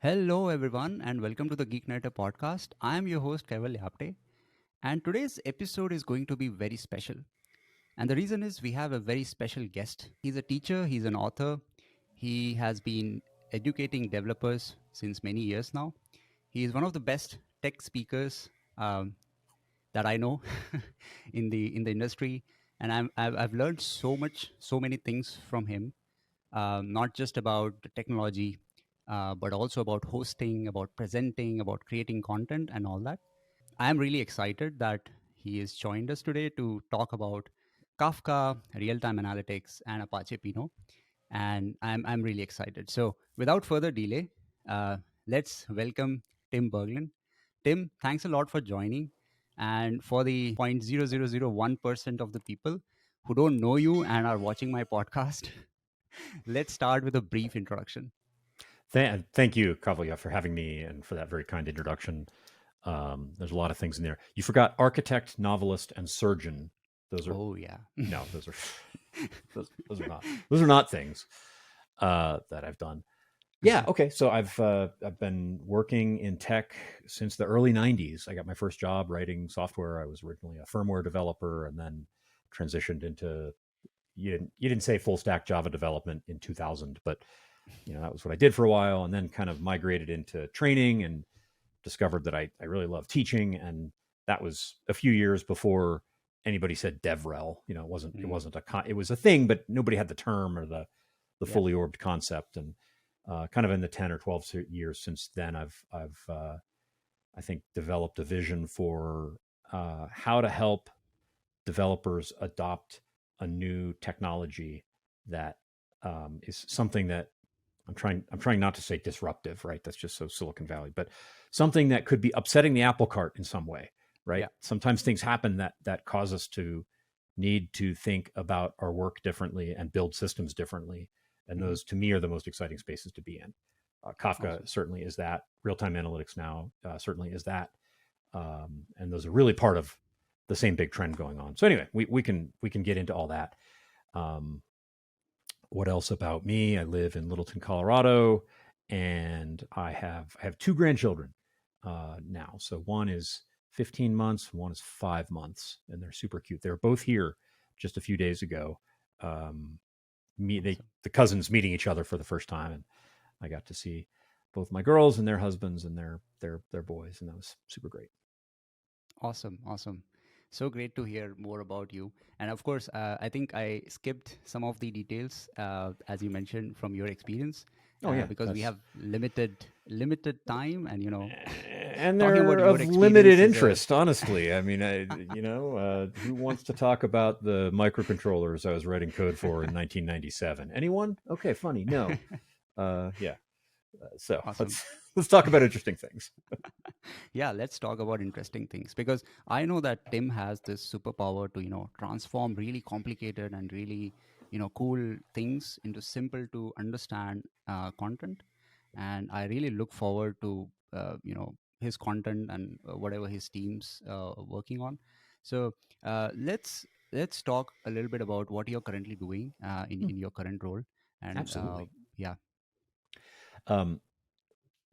Hello, everyone, and welcome to the GeekNarrator podcast. I am your host, Keval Yapte, and today's episode is going to be very special. And the reason is we have a very special guest. He's a teacher, he's an author, he has been educating developers since many years now. He is one of the best tech speakers that I know in the industry, and I've learned so much, so many things from him, not just about technology, but also about hosting, about presenting, about creating content, and all that. I am really excited that he has joined us today to talk about Kafka, real-time analytics, and Apache Pinot. And I'm really excited. So, without further delay, uh, let's welcome Tim Berglund. Tim, thanks a lot for joining. And for the 0.0001% of the people who don't know you and are watching my podcast, let's start with a brief introduction. Thank you, Kavya, for having me and for that very kind introduction. There's a lot of things in there. You forgot architect, novelist, and surgeon. Those are Oh yeah. no, those are those are not things that I've done. Yeah, okay. So I've been working in tech since the early '90s. I got my first job writing software. I was originally a firmware developer, and then transitioned into you didn't say full stack Java development in 2000, but that was what I did for a while, and then kind of migrated into training and discovered that I really love teaching. And that was a few years before anybody said DevRel. It was a thing, but nobody had the term or the Yeah. fully orbed concept. And kind of in the 10 or 12 years since then, I've I think developed a vision for how to help developers adopt a new technology that is something that I'm trying not to say disruptive, right? That's just so Silicon Valley, but something that could be upsetting the apple cart in some way, right? Yeah. Sometimes things happen that cause us to need to think about our work differently and build systems differently. And Hmm. those, to me, are the most exciting spaces to be in. Kafka Awesome. certainly is that. Real-time analytics now certainly is that. And those are really part of the same big trend going on. So anyway, we can get into all that. Um, what else about me? I live in Littleton, Colorado, and I have two grandchildren now. So one is 15 months, one is 5 months, and they're super cute. They're both here just a few days ago. Um, Awesome. the cousins meeting each other for the first time, and I got to see both my girls and their husbands and their boys, and that was super great. Awesome. Awesome. So great to hear more about you. And of course, I think I skipped some of the details, as you mentioned, from your experience, Oh yeah, because we that's have limited time, and and talking about they're your of limited experience is a interest, honestly. I mean, who wants to talk about the microcontrollers I was writing code for in 1997? Anyone? Okay, funny. No. Yeah. So awesome. let's talk about interesting things. Yeah, let's talk about interesting things because I know that Tim has this superpower to transform really complicated and really cool things into simple to understand content, and I really look forward to his content and whatever his team's working on. So let's talk a little bit about what you're currently doing Hmm, in your current role, and absolutely. yeah. Um,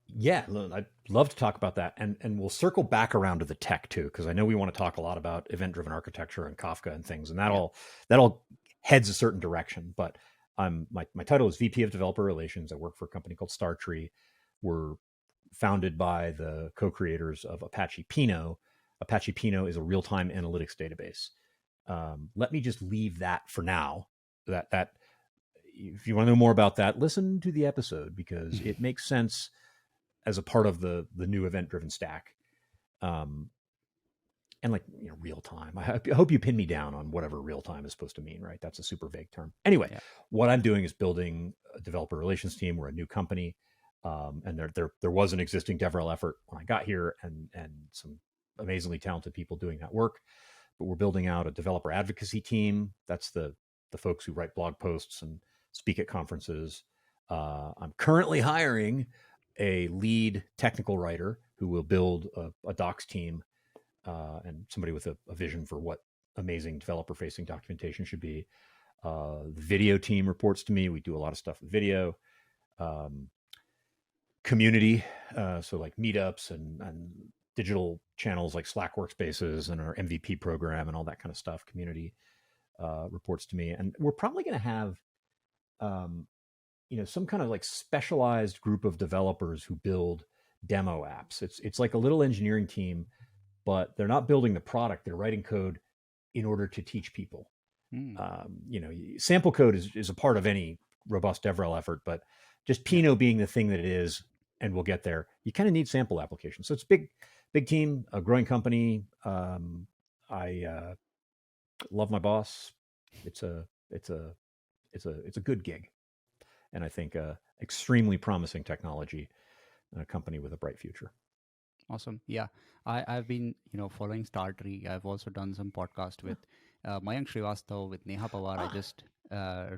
yeah, I'd love to talk about that, and we'll circle back around to the tech too, because I know we want to talk a lot about event-driven architecture and Kafka and things, and that Yeah. all heads a certain direction. But my title is VP of Developer Relations. I work for a company called Startree. We're founded by the co-creators of Apache Pinot. Apache Pinot is a real-time analytics database. Let me just leave that for now. That if you want to know more about that, listen to the episode because it makes sense as a part of the new event driven stack. Um, and like real time. I hope you pin me down on whatever real time is supposed to mean, right? That's a super vague term. Anyway, Yeah. what I'm doing is building a developer relations team. We're a new company, and there was an existing DevRel effort when I got here, and some amazingly talented people doing that work. But we're building out a developer advocacy team. That's the folks who write blog posts and speak at conferences. I'm currently hiring a lead technical writer who will build a docs team and somebody with a vision for what amazing developer facing documentation should be. The video team reports to me. We do a lot of stuff with video. Um, community, so like meetups and digital channels like Slack workspaces and our MVP program and all that kind of stuff. Community reports to me, and we're probably going to have um, some kind of like specialized group of developers who build demo apps. It's like a little engineering team, but they're not building the product; they're writing code in order to teach people. Hmm. Sample code is a part of any robust DevRel effort, but just Yeah. Pinot being the thing that it is, and we'll get there. You kind of need sample applications. So it's big team, a growing company. I love my boss. It's a it's a it's a good gig, and I think extremely promising technology and a company with a bright future. Awesome. Yeah. I've been, following Startree. I've also done some podcast Yeah. with Mayank Srivastav, with Neha Pawar. I Ah, just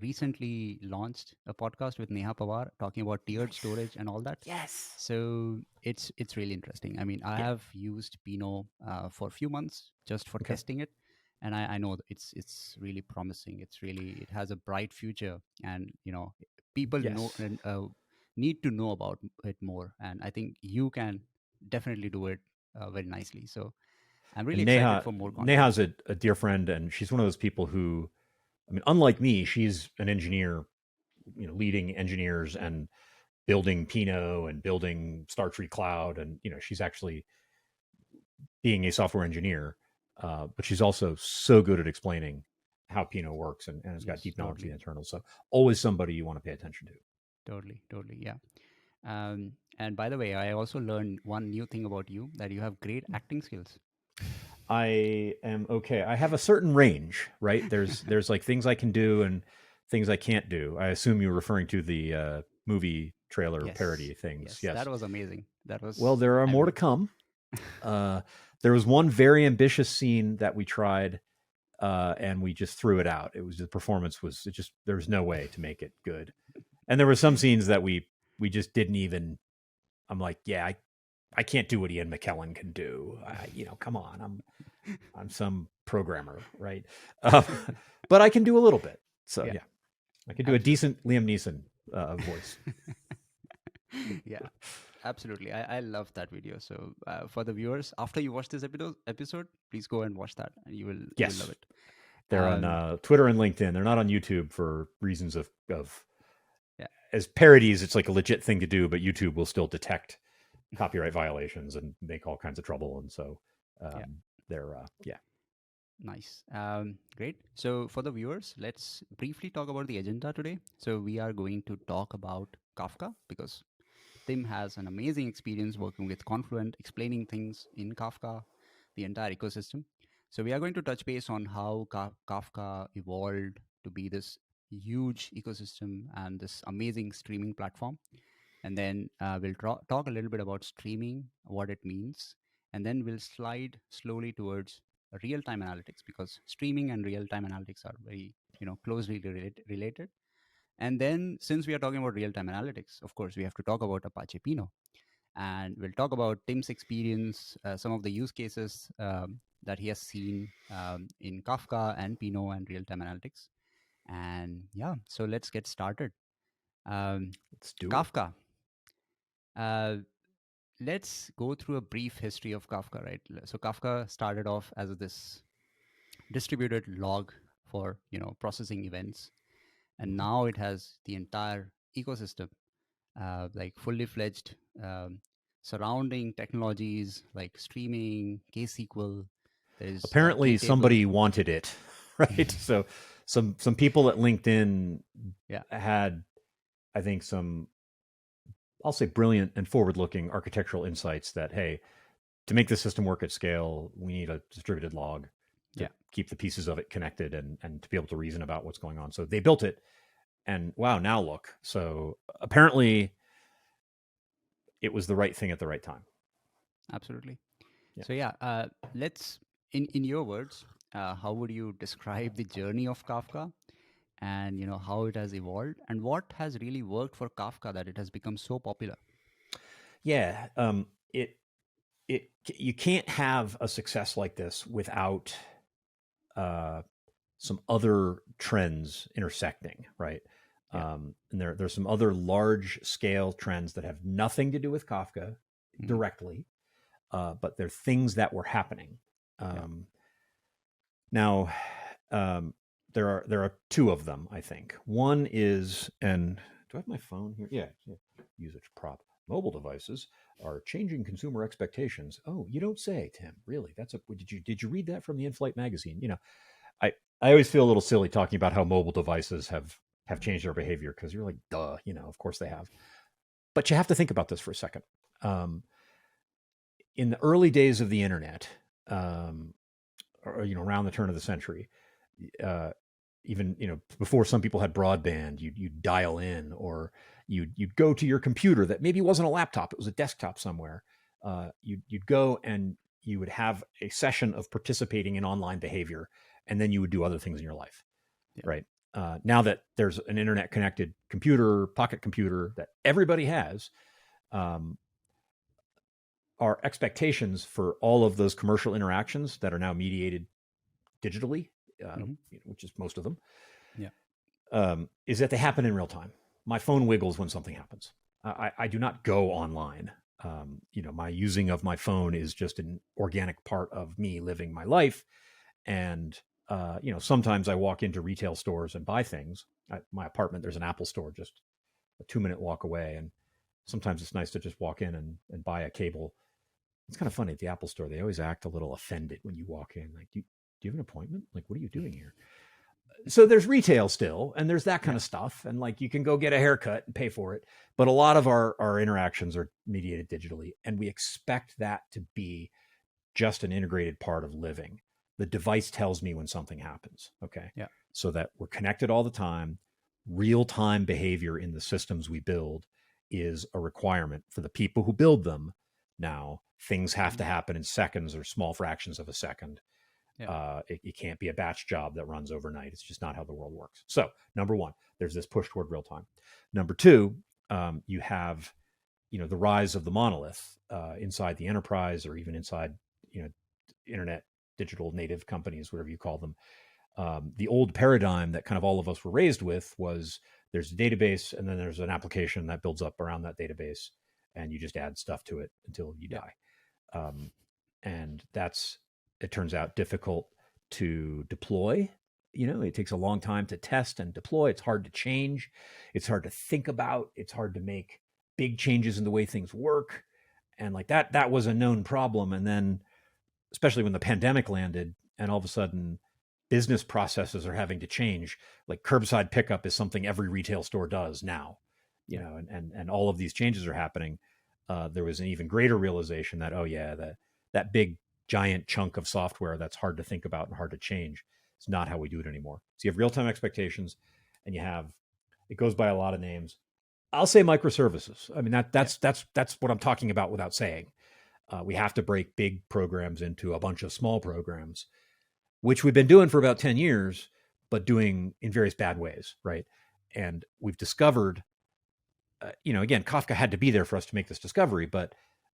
recently launched a podcast with Neha Pawar talking about tiered nice. storage and all that. Yes. So it's really interesting. I mean, I Yeah. have used Pinot for a few months just for Okay. testing it, and I know that it's really promising. It has a bright future, and people Yes. need to know about it more. And I think you can definitely do it very nicely. So I'm really And excited for more content. Neha's a dear friend, and she's one of those people who, I mean, unlike me, she's an engineer, leading engineers and building Pinot and building Startree Cloud, and she's actually being a software engineer, but she's also so good at explaining how Pinot works and has got Yes, deep knowledge of the totally, internals. So always somebody you want to pay attention to. totally, yeah. And by the way, I also learned one new thing about you, that you have great acting skills. I am okay. I have a certain range, right? There's like things I can do and things I can't do. I assume you're referring to the movie trailer Yes, parody things. yes, that Yes. was amazing. That Well, was, there are I more to mean, come. Uh, there was one very ambitious scene that we tried, and we just threw it out. It was the performance was it just there was no way to make it good. And there were some scenes that we just didn't even. I'm like, yeah, I can't do what Ian McKellen can do. Come on, I'm some programmer, right? Uh, but I can do a little bit. So yeah, yeah, I can do a absolutely. decent Liam Neeson voice. Yeah, absolutely. I love that video. So for the viewers, after you watch this episode, please go and watch that, and you will love Yes, it. they're on Um, Twitter and LinkedIn. They're not on YouTube for reasons of yeah, as parodies. It's like a legit thing to do, but YouTube will still detect copyright violations and make all kinds of trouble. And so yeah, they're yeah. nice. Great. So for the viewers, let's briefly talk about the agenda today. So we are going to talk about Kafka, because Tim has an amazing experience working with Confluent, explaining things in Kafka, the entire ecosystem. So we are going to touch base on how Kafka evolved to be this huge ecosystem and this amazing streaming platform. And then we'll talk a little bit about streaming, what it means, and then we'll slide slowly towards real-time analytics, because streaming and real-time analytics are very closely related. And then, since we are talking about real-time analytics, of course we have to talk about Apache Pinot, and we'll talk about Tim's experience, some of the use cases that he has seen in Kafka and Pinot and real-time analytics. And yeah, so let's get started. um, Let's do it. Kafka. uh, let's go through a brief history of Kafka, right? So Kafka started off as this distributed log for processing events, and Mhm. now it has the entire ecosystem, like fully fledged, surrounding technologies like streaming, KSQL. There's Apparently, Airtable. somebody wanted it, right? So some people at LinkedIn Yeah, had, I think, some, I'll say, brilliant and forward-looking architectural insights that, hey, to make the system work at scale, we need a distributed log to yeah, keep the pieces of it connected and to be able to reason about what's going on. So they built it, and wow, now look. So apparently, it was the right thing at the right time. absolutely. Yeah. So yeah, let's in your words, how would you describe the journey of Kafka, and how it has evolved, and what has really worked for Kafka that it has become so popular? Yeah. It you can't have a success like this without uh, some other trends intersecting, right? Yeah. And there's some other large scale trends that have nothing to do with Kafka Mm-hmm. directly, but they're things that were happening. Yeah. Um, now, um, there are two of them, I think. One is, and do I have my phone here? Yeah. Usage prop. Mobile devices are changing consumer expectations. Oh, you don't say, Tim. Really? That's a did you read that from the In-Flight magazine? I I always feel a little silly talking about how mobile devices have changed their behavior because you're like, duh, of course they have. But you have to think about this for a second. Um, in the early days of the internet, um, or around the turn of the century, uh, even before some people had broadband, you'd dial in, or you'd go to your computer that maybe wasn't a laptop, it was a desktop somewhere. You'd go and you would have a session of participating in online behavior, and then you would do other things in your life, Yeah. right? Now that there's an internet connected computer, pocket computer that everybody has, um, our expectations for all of those commercial interactions that are now mediated digitally, Mm-hmm. which is most of them, Yeah. is that they happen in real time. My phone wiggles when something happens. I do not go online. My using of my phone is just an organic part of me living my life. And sometimes I walk into retail stores and buy things. At my apartment, there's an Apple store just a 2-minute walk away, and sometimes it's nice to just walk in and buy a cable. It's kind of funny at the Apple store; they always act a little offended when you walk in. Like, do you have an appointment? Like, what are you doing here? So there's retail still, and there's that kind Yeah. of stuff, and like you can go get a haircut and pay for it, but a lot of our interactions are mediated digitally, and we expect that to be just an integrated part of living. The device tells me when something happens, okay? Yeah. So that we're connected all the time. Real time behavior in the systems we build is a requirement for the people who build them. Now things have Mm-hmm. to happen in seconds or small fractions of a second. Yeah. It can't be a batch job that runs overnight. It's just not how the world works. So, number one, there's this push toward real time. Number two, you have the rise of the monolith inside the enterprise, or even inside you know internet digital native companies, whatever you call them. The old paradigm that kind of all of us were raised with was there's a database, and then there's an application that builds up around that database, and you just add stuff to it until you Yeah. die. Um, and that's, it turns out, difficult to deploy. It takes a long time to test and deploy. It's hard to change. It's hard to think about. It's hard to make big changes in the way things work. And like that was a known problem. And then, especially when the pandemic landed, and all of a sudden business processes are having to change. Like curbside pickup is something every retail store does now, Yeah. and all of these changes are happening. There was an even greater realization that, oh yeah, that big giant chunk of software that's hard to think about and hard to change is not how we do it anymore. So you have real time expectations, and you have, it goes by a lot of names. I'll say microservices. I mean Yeah. that's what I'm talking about without saying. We have to break big programs into a bunch of small programs, which we've been doing for about 10 years, but doing in various bad ways, right? And we've discovered, again, Kafka had to be there for us to make this discovery, but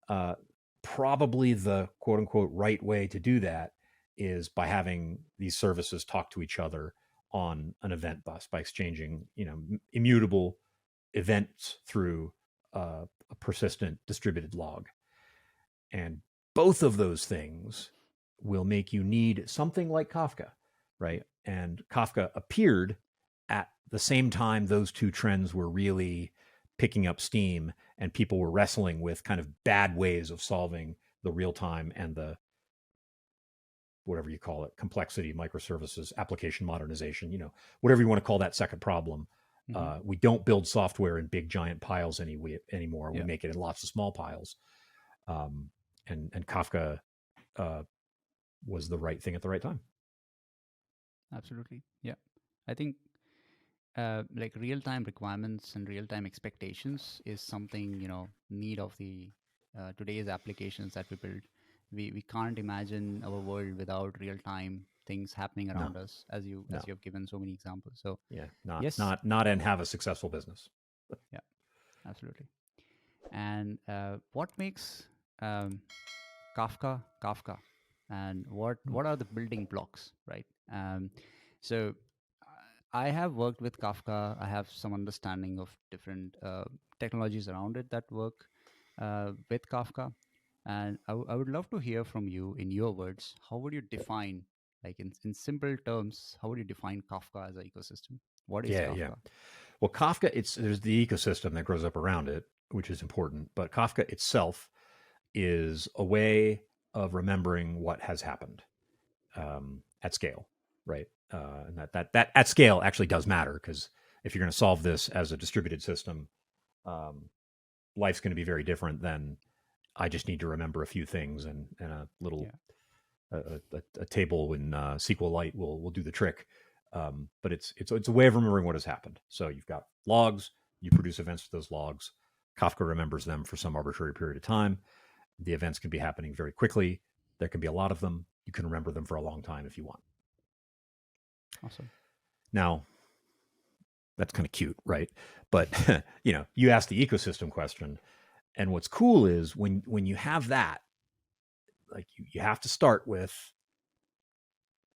uh, probably the quote unquote right way to do that is by having these services talk to each other on an event bus, by exchanging, immutable events through a persistent distributed log. And both of those things will make you need something like Kafka, right? And Kafka appeared at the same time those two trends were really picking up steam, and people were wrestling with kind of bad ways of solving the real time and the, whatever you call it, complexity, microservices, application modernization, whatever you want to call that second problem. Mm-hmm. We don't build software in big giant piles anymore. We Yeah. make it in lots of small piles. Um, and Kafka uh, was the right thing at the right time. Absolutely. Yeah. I think like real time requirements and real time expectations is something, need of the today's applications that we build. We can't imagine our world without real time things happening No, around us, as you no, have given so many examples. So yeah, not yes. not not and have a successful business. Yeah. Absolutely. And what makes um, Kafka Kafka, and what are the building blocks, right? So I have worked with Kafka. I have some understanding of different technologies around it that work with Kafka. And I would love to hear from you in your words. How would you define, like in simple terms, how would you define Kafka as an ecosystem? What is Yeah, yeah. Kafka? Well, Kafka, there's the ecosystem that grows up around it, which is important, but Kafka itself is a way of remembering what has happened at scale, right? And that at scale actually does matter, because if you're going to solve this as a distributed system, um, life's going to be very different than I just need to remember a few things, and a little Yeah. a table in SQLite will do the trick. But it's a way of remembering what has happened. So you've got logs, you produce events for those logs. Kafka remembers them for some arbitrary period of time. The events can be happening very quickly. There can be a lot of them. You can remember them for a long time if you want. Awesome. Now, that's kind of cute, right? But you ask the ecosystem question, and what's cool is when you have that, like you have to start with,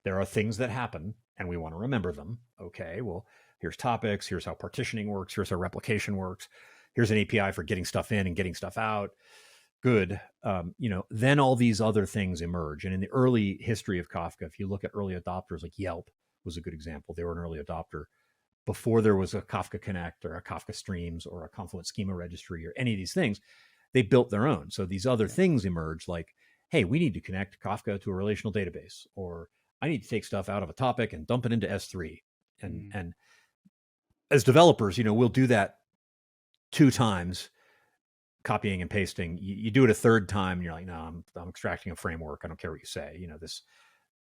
there are things that happen and we want to remember them. Okay, well, here's topics, here's how partitioning works, here's how replication works, here's an API for getting stuff in and getting stuff out. Good. Then all these other things emerge. And in the early history of Kafka, if you look at early adopters, like Yelp was a good example. They were an early adopter before there was a Kafka Connect or a Kafka Streams or a Confluent Schema Registry or any of these things. They built their own. So these other Yeah. things emerge, like, hey, we need to connect Kafka to a relational database, or I need to take stuff out of a topic and dump it into S3. And Mm. and as developers, we'll do that 2 times, copying and pasting. You do it a third time, and you're like, no, I'm extracting a framework. I don't care what you say.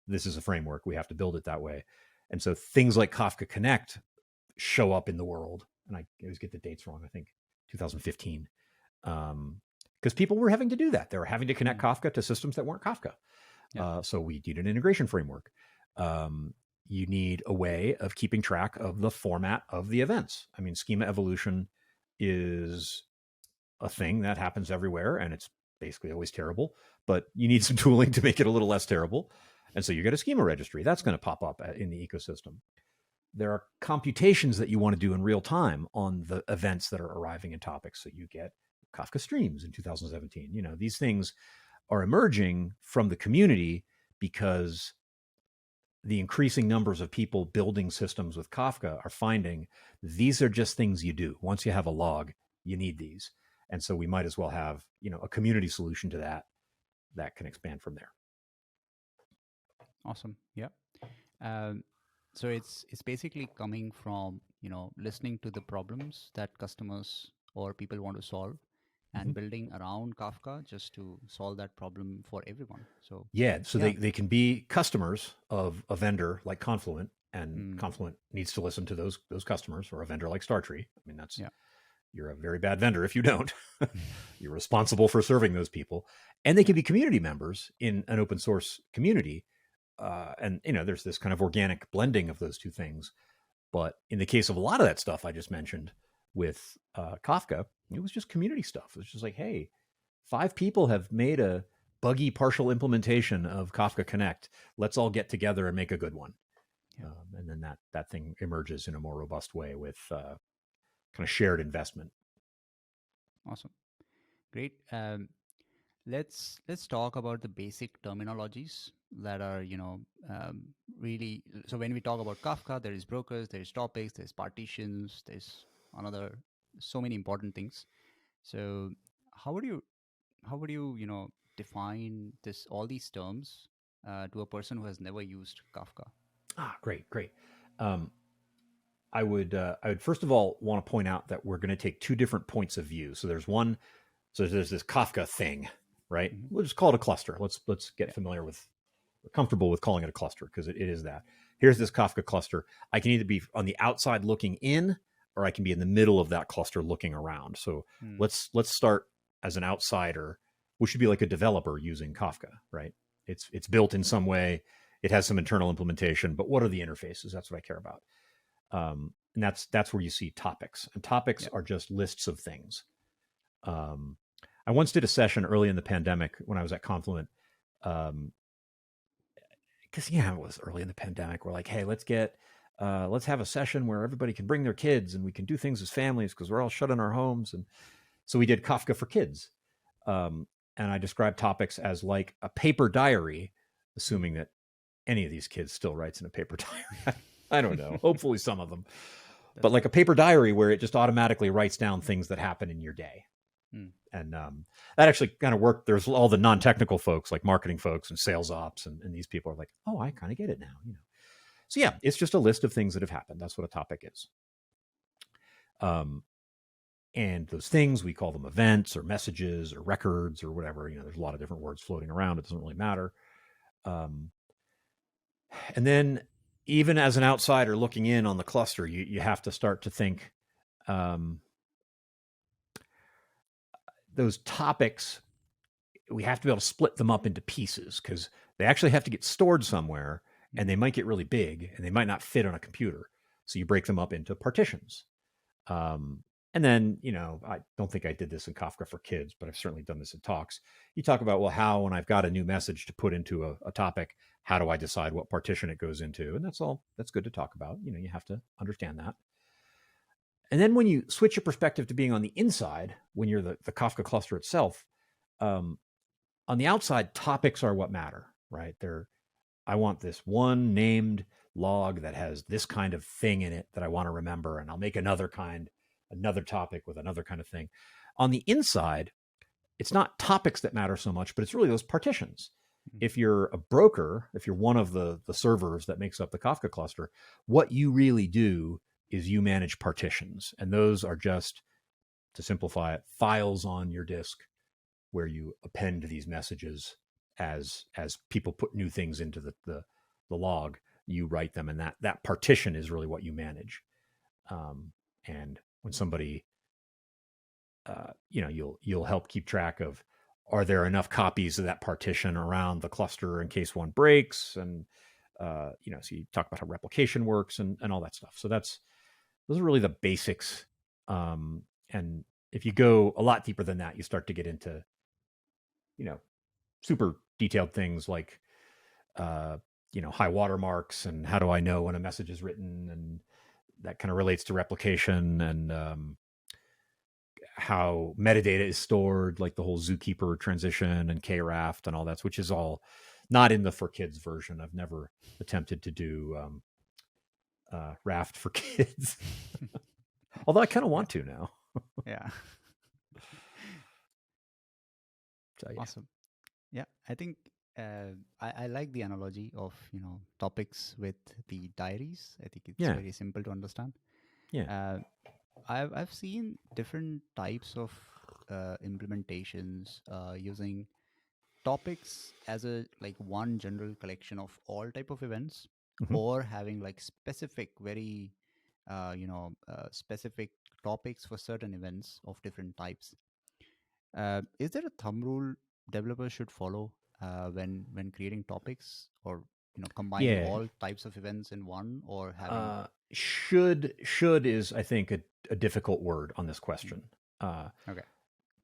This is a framework. We have to build it that way. And so things like Kafka Connect show up in the world. And I always get the dates wrong. I think 2015. Because people were having to do that. They were having to connect Kafka to systems that weren't Kafka. Yeah. So we need an integration framework. You need a way of keeping track of the format of the events. I mean, schema evolution is a thing that happens everywhere, and it's basically always terrible, but you need some tooling to make it a little less terrible. And so you get a schema registry that's going to pop up in the ecosystem. There are computations that you want to do in real time on the events that are arriving in topics. So you get Kafka Streams in 2017. These things are emerging from the community because the increasing numbers of people building systems with Kafka are finding these are just things you do. Once you have a log, you need these. And so we might as well have, a community solution to that can expand from there. Awesome. Yeah. Um, so it's basically coming from listening to the problems that customers or people want to solve, and building around Kafka just to solve that problem for everyone. So Yeah, so yeah. they can be customers of a vendor like Confluent, and Confluent needs to listen to those customers, or a vendor like Startree. I mean, Yeah. you're a very bad vendor if you don't. You're responsible for serving those people, and they can be community members in an open source community. And there's this kind of organic blending of those two things. But in the case of a lot of that stuff I just mentioned with Kafka, it was just community stuff. It was just like, hey, 5 people have made a buggy partial implementation of Kafka Connect. Let's all get together and make a good one. Yeah. And then that thing emerges in a more robust way with kind of shared investment. Awesome. Great. Let's talk about the basic terminologies that are really. So when we talk about Kafka, there is brokers, there is topics, there's partitions, there's another so many important things. So how would you define this all these terms to a person who has never used Kafka? Great. I would first of all want to point out that we're going to take 2 different points of view. So there's this Kafka thing, right? Mm-hmm. We'll just call it a cluster. Let's get familiar with, comfortable with calling it a cluster, because it is that. Here's this Kafka cluster. I can either be on the outside looking in, or I can be in the middle of that cluster looking around. So let's start as an outsider. We should be like a developer using Kafka, right? It's built in some way. It has some internal implementation, but what are the interfaces? That's what I care about. And that's where you see topics. And topics are just lists of things. I once did a session early in the pandemic when I was at Confluent. Because it was early in the pandemic. We're like, hey, let's get let's have a session where everybody can bring their kids and we can do things as families because we're all shut in our homes. And so we did Kafka for kids. And I described topics as like a paper diary, assuming that any of these kids still writes in a paper diary. I don't know. Hopefully some of them. But like a paper diary where it just automatically writes down things that happen in your day. And that actually kind of worked. There's all the non-technical folks like marketing folks and sales ops. And these people are like, oh, I kind of get it now. So yeah, it's just a list of things that have happened. That's what a topic is. And those things, we call them events or messages or records or whatever. There's a lot of different words floating around. It doesn't really matter. And then even as an outsider looking in on the cluster, you have to start to think those topics, we have to be able to split them up into pieces because they actually have to get stored somewhere and they might get really big and they might not fit on a computer. So you break them up into partitions. And then, I don't think I did this in Kafka for kids, but I've certainly done this in talks. You talk about, well, how, when I've got a new message to put into a topic, how do I decide what partition it goes into? And that's good to talk about. You have to understand that. And then when you switch your perspective to being on the inside, when you're the Kafka cluster itself, on the outside, topics are what matter, right? I want this one named log that has this kind of thing in it that I want to remember, and I'll make another topic with another kind of thing. On the inside, it's not topics that matter so much, but it's really those partitions. If you're a broker, if you're one of the servers that makes up the Kafka cluster, what you really do is you manage partitions. And those are just, to simplify it, files on your disk where you append these messages as people put new things into the log. You write them, and that partition is really what you manage. And when somebody, you'll help keep track of, are there enough copies of that partition around the cluster in case one breaks? And, so you talk about how replication works and all that stuff. So those are really the basics. And if you go a lot deeper than that, you start to get into, super detailed things like, high watermarks and how do I know when a message is written, and that kind of relates to replication and how metadata is stored, like the whole Zookeeper transition and KRaft and all that, which is all not in the for kids version. I've never attempted to do Raft for kids, although I kind of want to now. Yeah. So, yeah. Awesome. Yeah, I think I like the analogy of topics with the diaries. I think it's very simple to understand. Yeah. I've seen different types of implementations using topics as a one general collection of all type of events, or having specific very specific topics for certain events of different types. Is there a thumb rule developers should follow when creating topics, or combining all types of events in one, or having should is, I think, a difficult word on this question. Okay.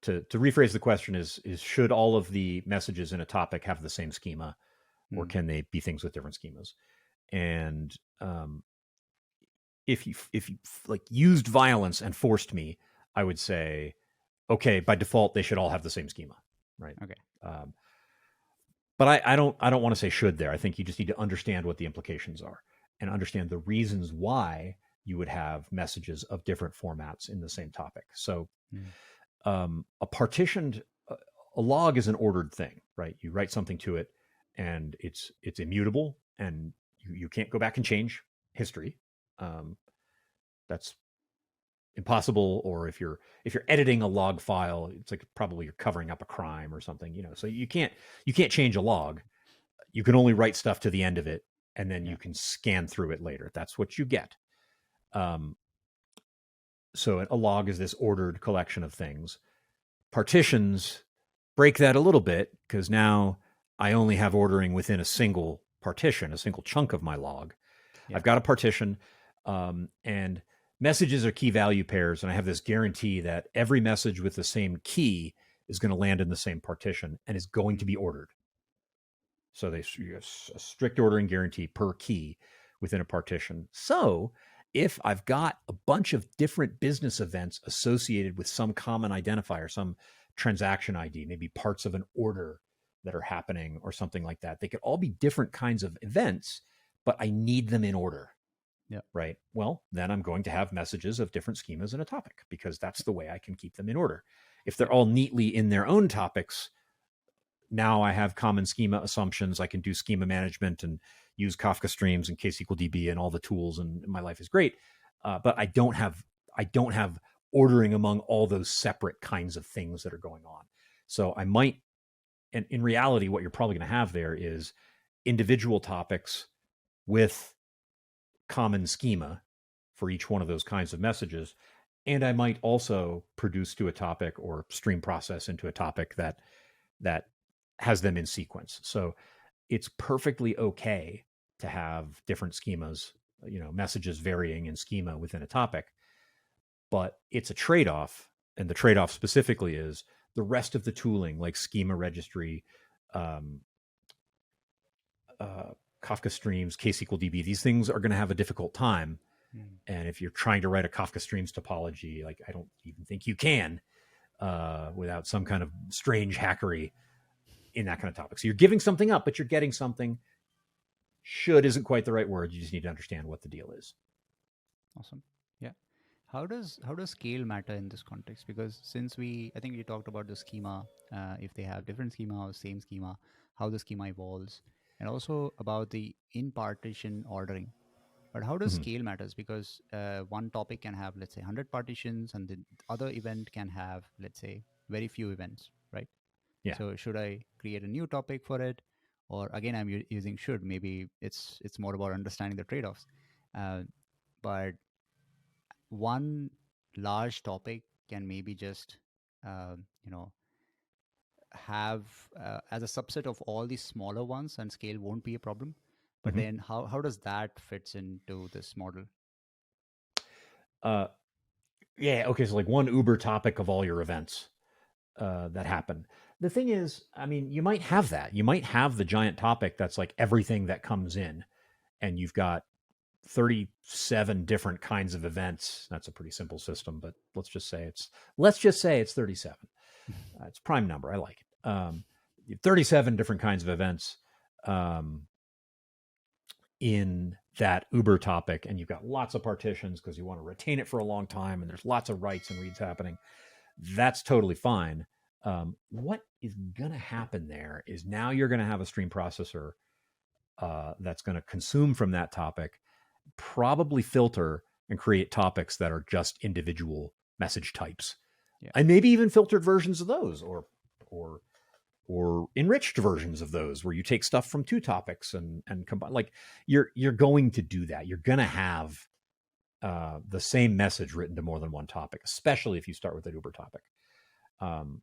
To rephrase the question is should all of the messages in a topic have the same schema, or can they be things with different schemas? And if you used violence and forced me, I would say, okay, by default they should all have the same schema, right? Okay. But I don't want to say should there. I think you just need to understand what the implications are and understand the reasons why you would have messages of different formats in the same topic. So a partitioned, a log is an ordered thing, right? You write something to it and it's immutable, and you can't go back and change history. That's impossible. Or if you're editing a log file, it's like probably you're covering up a crime or something, so you can't change a log. You can only write stuff to the end of it, and then you can scan through it later. That's what you get. So a log is this ordered collection of things. Partitions break that a little bit, because now I only have ordering within a single partition, a single chunk of my log. I've got a partition, and messages are key value pairs, and I have this guarantee that every message with the same key is going to land in the same partition and is going to be ordered. So they a strict ordering guarantee per key, within a partition. So if I've got a bunch of different business events associated with some common identifier, some transaction ID, maybe parts of an order that are happening or something like that, they could all be different kinds of events, but I need them in order. Yeah. Right. Well, then I'm going to have messages of different schemas in a topic because that's the way I can keep them in order. If they're Yeah. all neatly in their own topics, now I have common schema assumptions. I can do schema management and use Kafka streams and KSQLDB and all the tools, and my life is great. But I don't have ordering among all those separate kinds of things that are going on. So I might, and in reality, what you're probably going to have there is individual topics with common schema for each one of those kinds of messages. And I might also produce to a topic or stream process into a topic that has them in sequence. So it's perfectly okay to have different schemas, messages varying in schema within a topic, but it's a trade-off. And the trade-off specifically is the rest of the tooling like schema registry, um, Kafka streams, KSQLDB, these things are going to have a difficult time. Mm. And if you're trying to write a Kafka streams topology, like I don't even think you can without some kind of strange hackery in that kind of topic. So you're giving something up, but you're getting something. Should isn't quite the right word. You just need to understand what the deal is. Awesome. Yeah. How does scale matter in this context? Because since I think we talked about the schema, if they have different schema or same schema, how the schema evolves, and also about the in partition ordering. But how does Mm-hmm. scale matters? Because one topic can have, let's say, 100 partitions, and the other event can have, let's say, very few events, right? Yeah. So should I create a new topic for it, or again, I'm using should. Maybe it's more about understanding the trade-offs. But one large topic can maybe just uh, you know have as a subset of all these smaller ones, and scale won't be a problem. But Mm-hmm. then how does that fits into this model? Uh, yeah. Okay. So like one Uber topic of all your events that happen. The thing is, I mean, you might have that. You might have the giant topic that's like everything that comes in, and you've got 37 different kinds of events. That's a pretty simple system, but let's just say it's 37. It's prime number. I like it. 37 different kinds of events um, in that Uber topic, and you've got lots of partitions because you want to retain it for a long time, and there's lots of writes and reads happening. That's totally fine. What is going to happen there is now you're going to have a stream processor that's going to consume from that topic, probably filter and create topics that are just individual message types, Yeah. and maybe even filtered versions of those, or or enriched versions of those where you take stuff from two topics and combine. Like you're going to do that. You're going to have the same message written to more than one topic, especially if you start with an Uber topic. Um,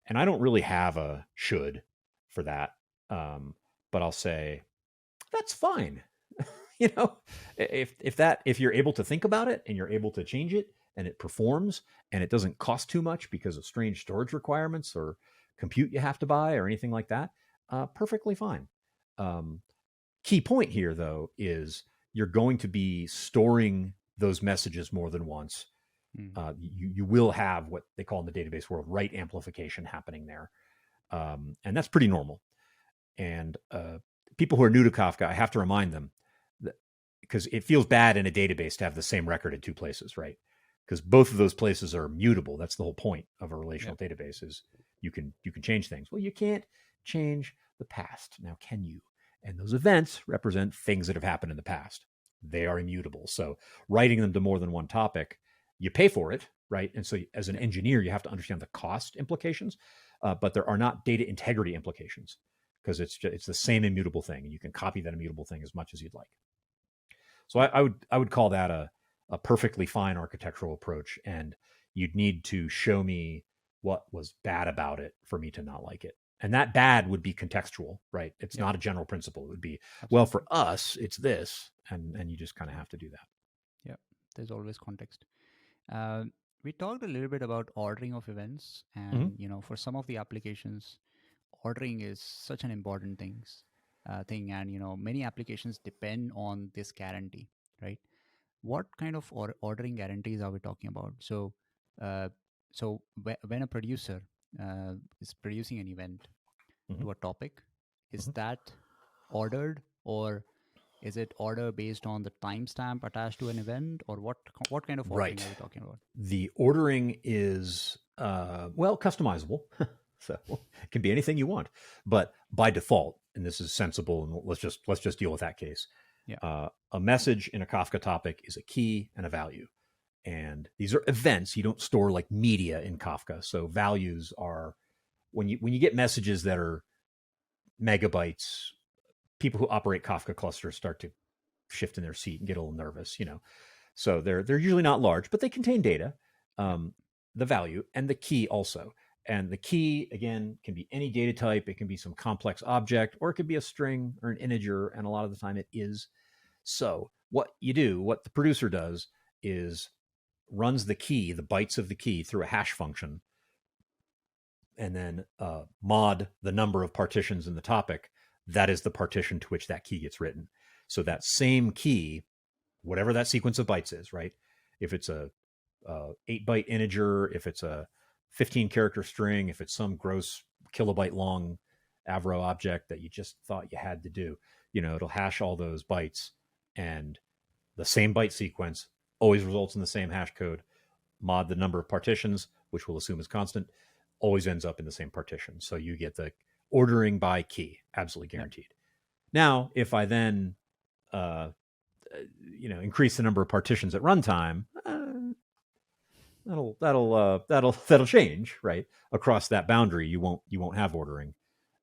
and I don't really have a should for that, but I'll say that's fine. If you're able to think about it and you're able to change it and it performs and it doesn't cost too much because of strange storage requirements or compute you have to buy or anything like that, perfectly fine. Um, Key point here though is you're going to be storing those messages more than once. Mm. You will have what they call in the database world write amplification happening there, and that's pretty normal. And people who are new to Kafka, I have to remind them that because it feels bad in a database to have the same record in two places, right? Because both of those places are mutable. That's the whole point of a Yeah. relational database is you can change things. Well, you can't change the past. Now, can you? And those events represent things that have happened in the past. They are immutable. So writing them to more than one topic, you pay for it, right? And so as an Yeah. engineer, you have to understand the cost implications, but there are not data integrity implications because it's the same immutable thing, and you can copy that immutable thing as much as you'd like. So I would call that a perfectly fine architectural approach, and you'd need to show me what was bad about it for me to not like it. And that bad would be contextual, right? It's Yeah. not a general principle. It would be, well, Absolutely. for us, it's this, and you just kind of have to do that. Yeah. There's always context. Uh, we talked a little bit about ordering of events, Mm-hmm. and for some of the applications, ordering is such an important thing. thing, and many applications depend on this guarantee, right? What kind of ordering guarantees are we talking about? Uh, when a producer is producing an event Hmm. to a topic, is Hmm. that ordered, or is it order based on the timestamp attached to an event, or what kind of ordering Right. are we talking about? The ordering is well customizable, so it can be anything you want. But by default, and this is sensible, and let's just deal with that case. Yeah. A message in a Kafka topic is a key and a value, and these are events. You don't store like media in Kafka, so values are when you get messages that are megabytes. People who operate Kafka clusters start to shift in their seat and get a little nervous, So they're usually not large, but they contain data, Yeah. um, the value, and the key also. And the key again can be any data type. It can be some complex object, or it could be a string or an integer. And a lot of the time, it is. So what the producer does is runs the key, the bytes of the key, through a hash function, and then mod the number of partitions in the topic. That is the partition to which that key gets written. So that same key, whatever that sequence of bytes is, right? If it's a 8-byte integer, if it's a 15 character string, if it's some gross kilobyte long Avro object that you just thought you had to do, it'll hash all those bytes, and the same byte sequence always results in the same hash code. Mod the number of partitions, which we'll assume is constant, always ends up in the same partition. So you get the ordering by key, absolutely Yeah. guaranteed. Now, if I then uh, increase the number of partitions at runtime, that'll change, right? Across that boundary, you won't have ordering,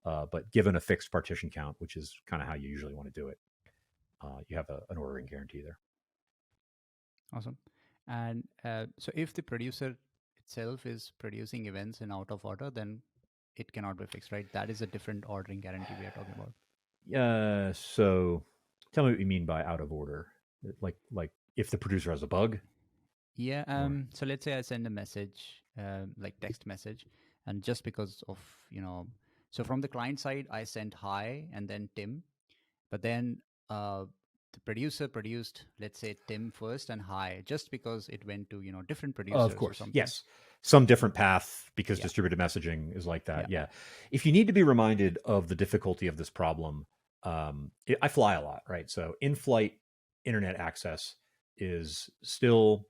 but given a fixed partition count, which is kind of how you usually want to do it, you have an ordering guarantee there. Awesome. And so if the producer itself is producing events in out of order, then it cannot be fixed, right? That is a different ordering guarantee we are talking about. So tell me what you mean by out of order. Like if the producer has a bug, Yeah. or So let's say I send a message, like text message, and just because of so from the client side, I sent hi and then Tim, but then uh, the producer produced, let's say, Tim first and hi, just because it went to different of producers or course, something. yes, some different path because Yeah. distributed messaging is like Yeah. that. Yeah, if you need to be reminded of the difficulty of this problem, I fly a lot, right? So in-flight internet access is still.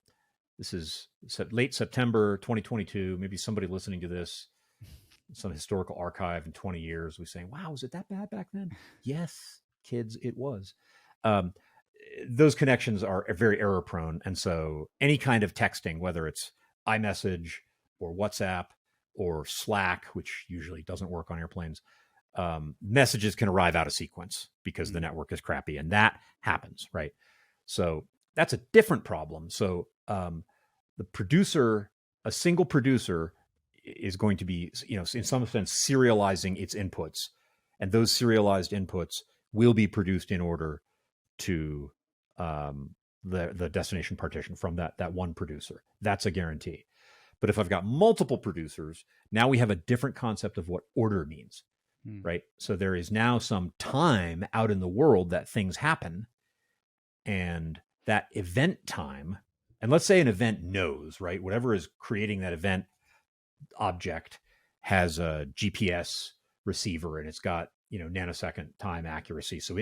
This is late September 2022. Maybe somebody listening to this, some historical archive in 20 years, was saying, "Wow, was it that bad back then?" Yes, kids, it was. Um, those connections are very error prone, and so any kind of texting, whether it's iMessage or WhatsApp or Slack, which usually doesn't work on airplanes, messages can arrive out of sequence because the Mm. network is crappy, and that happens, right? So that's a different problem. So the producer, a single producer, is going to be, in some sense, serializing its inputs, and those serialized inputs will be produced in order to the destination partition from that one producer. That's a guarantee. But if I've got multiple producers, now we have a different concept of what order means, Mm. right? So there is now some time out in the world that things happen, and that event time, and let's say an event knows, right? Whatever is creating that event object has a GPS receiver, and it's got nanosecond time accuracy, so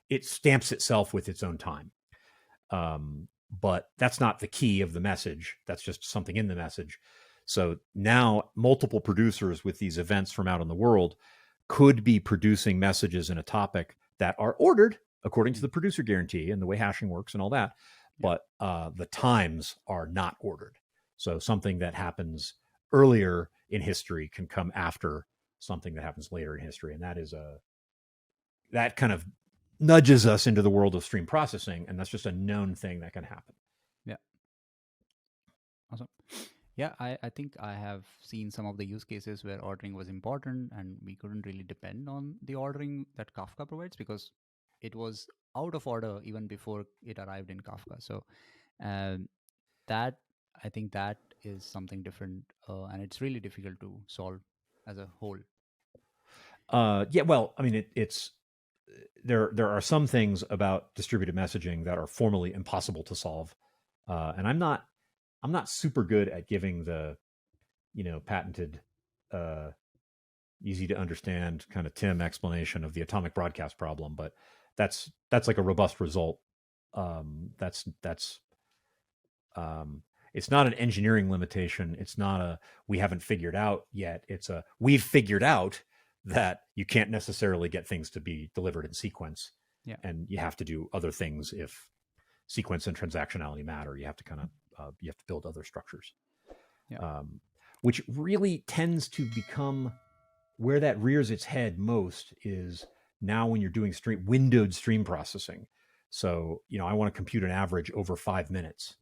it stamps itself with its own time. But that's not the key of the message. That's just something in the message. So now multiple producers with these events from out in the world could be producing messages in a topic that are ordered according to Mm. the producer guarantee and the way hashing works and all that. Yeah. But the times are not ordered. So something that happens earlier in history can come after something that happens later in history. And that kind of nudges us into the world of stream processing. And that's just a known thing that can happen. Yeah. Awesome. Yeah, I think I have seen some of the use cases where ordering was important and we couldn't really depend on the ordering that Kafka provides because it was out of order even before it arrived in Kafka. So um, that I think that is something different, and it's really difficult to solve as a whole. Yeah, well, I mean, it's there are some things about distributed messaging that are formally impossible to solve, and I'm not super good at giving the patented, uh, easy to understand kind of Tim explanation of the atomic broadcast problem, but that's like a robust result. That's um, it's not an engineering limitation. It's not a we haven't figured out yet. It's a we've figured out that you can't necessarily get things to be delivered in sequence, Yeah. and you have to do other things if sequence and transactionality matter. You have to kind of you have to build other structures, Yeah. which really tends to become where that rears its head most is now when you're doing windowed stream processing. So I want to compute an average over 5 minutes,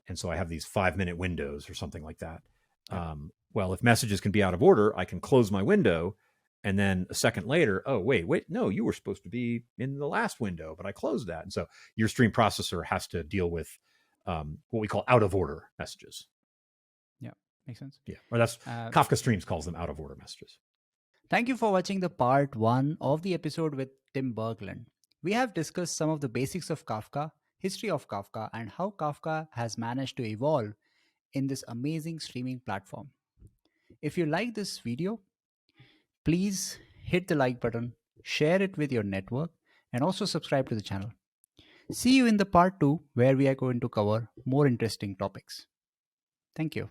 and so I have these 5 minute windows or something like that. Yeah. Well, if messages can be out of order, I can close my window, and then a second later, oh wait, no, you were supposed to be in the last window, but I closed that, and so your stream processor has to deal with what we call out of order messages. Yeah. Makes sense. Yeah, or that's Uh, Kafka Streams calls them out of order messages. Thank you for watching the part 1 of the episode with Tim Berglund. We have discussed some of the basics of Kafka, history of Kafka, and how Kafka has managed to evolve in this amazing streaming platform. If you like this video, please hit the like button, share it with your network, and also subscribe to the channel. See you in the part 2 where we are going to cover more interesting topics. Thank you.